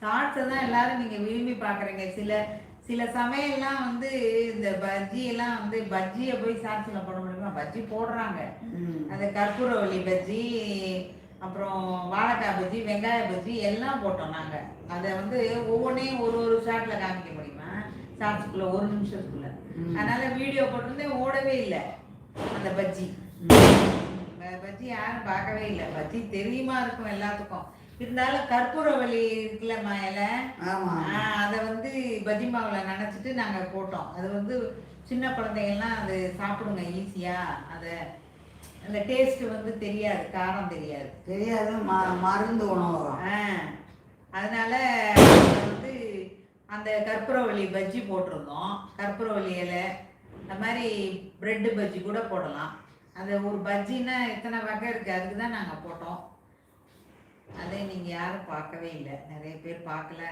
ஷார்ட்ஸை தான் எல்லாரும் நீங்கள் விரும்பி பார்க்குறீங்க. சில சில சமையல்லாம் வந்து இந்த பஜ்ஜி எல்லாம் வந்து பஜ்ஜியை போய் ஷார்ட்ஸில் போட முடியுமா? பஜ்ஜி போடுறாங்க. அந்த கற்பூரவள்ளி பஜ்ஜி, அப்புறம் வாழைக்காய் பஜ்ஜி, வெங்காய பஜ்ஜி எல்லாம் போட்டோம் நாங்கள். அதை வந்து ஒவ்வொன்றையும் ஒரு ஒரு ஷார்ட்டில் காமிக்க முடியுமா? ஷார்ட்ஸ்குள்ளே 1 நிமிஷத்துக்குள்ள. அதனால வீடியோ போட்டிருந்தேன், ஓடவே இல்லை அந்த பஜ்ஜி. பஜ்ஜி யாரும் பார்க்கவே இல்லை. பஜ்ஜி தெரியுமா இருக்கும் எல்லாத்துக்கும். இருந்தாலும் கற்பூரவள்ளி இருக்குல்லம்மா இலை, அதை வந்து பஜ்ஜி மாவில் நனைச்சிட்டு நாங்கள் போட்டோம். அது வந்து சின்ன குழந்தைங்கள்லாம் அது சாப்பிடுங்க ஈஸியாக. அதை அந்த டேஸ்ட் வந்து தெரியாது, காரம் தெரியாது மருந்து உணவு. அதனால வந்து அந்த கற்பூரவள்ளி பஜ்ஜி போட்டிருந்தோம். கற்பூரவள்ளி இலை இந்த மாதிரி பிரெட்டு பஜ்ஜி கூட போடலாம். அது ஒரு பஜ்ஜின்னா இத்தனை வகை இருக்குது, அதுக்கு தான் நாங்கள் போட்டோம். அதை நீங்கள் யாரும் பார்க்கவே இல்லை, நிறைய பேர் பார்க்கல.